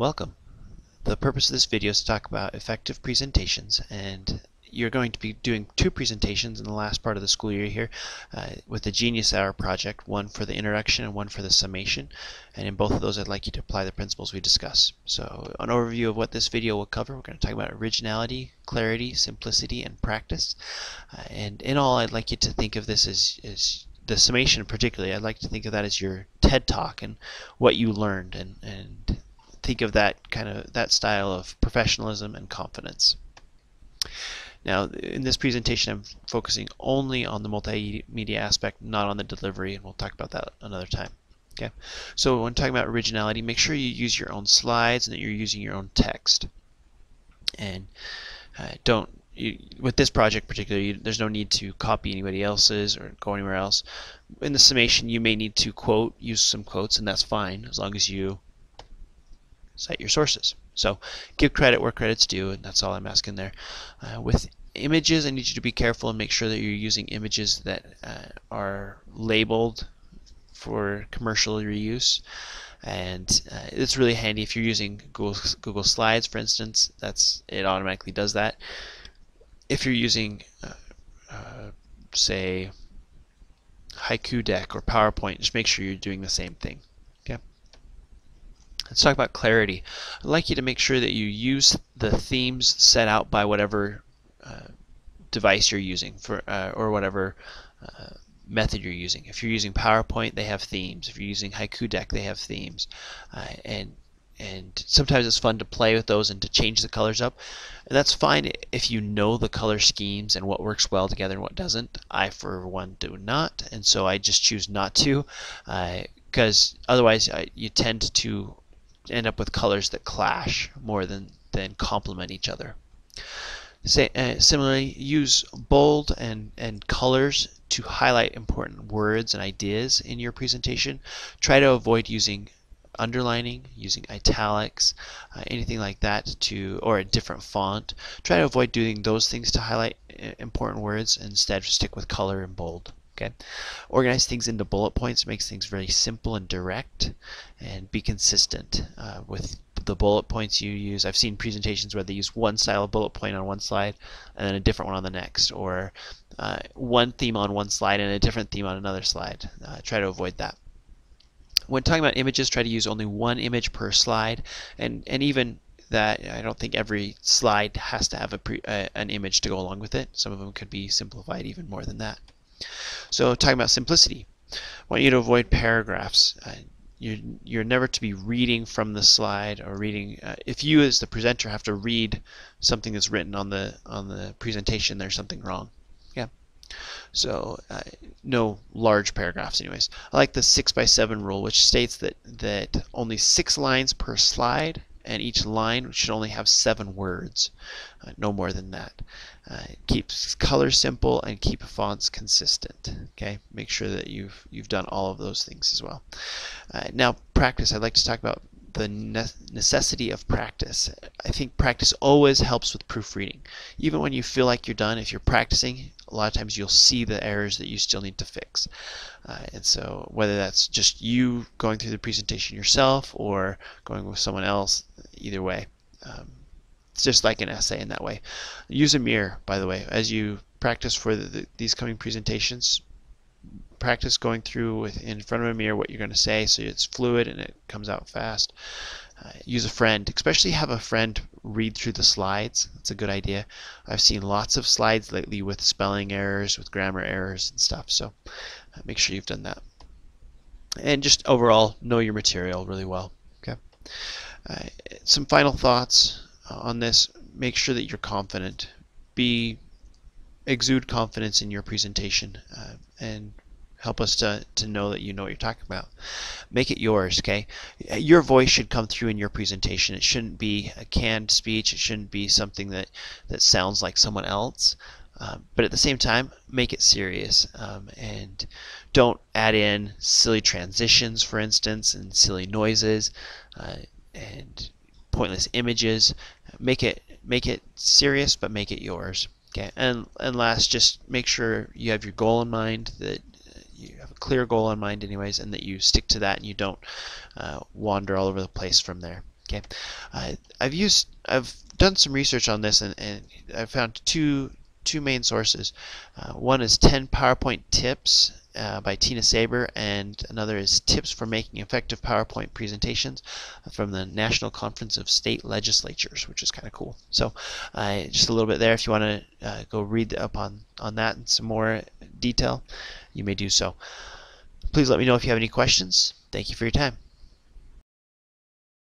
Welcome. The purpose of this video is to talk about effective presentations, and you're going to be doing two presentations in the last part of the school year here with the Genius Hour project, one for the introduction and one for the summation, and in both of those I'd like you to apply the principles we discuss. So an overview of what this video will cover: we're going to talk about originality, clarity, simplicity, and practice, and in all I'd like you to think of this as the summation particularly. I'd like to think of that as your TED Talk and what you learned, and think of that style of professionalism and confidence. Now, in this presentation, I'm focusing only on the multimedia aspect, not on the delivery, and we'll talk about that another time. Okay. So when talking about originality, make sure you use your own slides and that you're using your own text. And with this project particularly, there's no need to copy anybody else's or go anywhere else. In the summation, you may need to use some quotes, and that's fine as long as you cite your sources. So give credit where credit's due, and that's all I'm asking there. With images, I need you to be careful and make sure that you're using images that are labeled for commercial reuse. And it's really handy if you're using Google Slides, for instance. It automatically does that. If you're using say Haiku Deck or PowerPoint, just make sure you're doing the same thing. Okay. Let's talk about clarity. I'd like you to make sure that you use the themes set out by whatever device you're using or whatever method you're using. If you're using PowerPoint, they have themes. If you're using Haiku Deck, they have themes. And sometimes it's fun to play with those and to change the colors up. And that's fine if you know the color schemes and what works well together and what doesn't. I, for one, do not, and so I just choose not to, because otherwise you tend to end up with colors that clash more than complement each other. Similarly, use bold and colors to highlight important words and ideas in your presentation. Try to avoid using underlining, using italics, anything like that, or a different font. Try to avoid doing those things to highlight important words, and instead stick with color and bold. Okay. Organize things into bullet points. It makes things very simple and direct, and be consistent with the bullet points you use. I've seen presentations where they use one style of bullet point on one slide and then a different one on the next, or one theme on one slide and a different theme on another slide. Try to avoid that. When talking about images, try to use only one image per slide, and even that, I don't think every slide has to have an image to go along with it. Some of them could be simplified even more than that. So talking about simplicity, I want you to avoid paragraphs. You're never to be reading from the slide or reading. If you as the presenter have to read something that's written on the presentation, there's something wrong. Yeah. So no large paragraphs anyways. I like the 6x7 rule, which states that only 6 lines per slide, and each line should only have 7 words, no more than that. Keeps colors simple and keep fonts consistent. Okay, make sure that you've done all of those things as well. Now practice. I'd like to talk about the necessity of practice. I think practice always helps with proofreading. Even when you feel like you're done, if you're practicing, a lot of times you'll see the errors that you still need to fix. And so whether that's just you going through the presentation yourself or going with someone else, either way, it's just like an essay in that way. Use a mirror, by the way, as you practice for these coming presentations. Practice going through in front of a mirror what you're going to say, so it's fluid and it comes out fast. Use a friend, especially have a friend read through the slides. That's a good idea. I've seen lots of slides lately with spelling errors, with grammar errors and stuff, so make sure you've done that. And just overall, know your material really well. Okay. Some final thoughts on this. Make sure that you're confident. Exude confidence in your presentation, and help us to know that you know what you're talking about. Make it yours, okay? Your voice should come through in your presentation. It shouldn't be a canned speech. It shouldn't be something that sounds like someone else. But at the same time, make it serious, and don't add in silly transitions, for instance, and silly noises and pointless images. Make it serious, but make it yours. Okay, and last, just make sure you have your goal in mind, that you have a clear goal in mind anyways, and that you stick to that and you don't wander all over the place from there. Okay, I've done some research on this, and I found two main sources. One is 10 PowerPoint Tips by Tina Saber, and another is Tips for Making Effective PowerPoint Presentations from the National Conference of State Legislatures, which is kind of cool. So just a little bit there. If you want to go read up on that in some more detail, you may do so. Please let me know if you have any questions. Thank you for your time.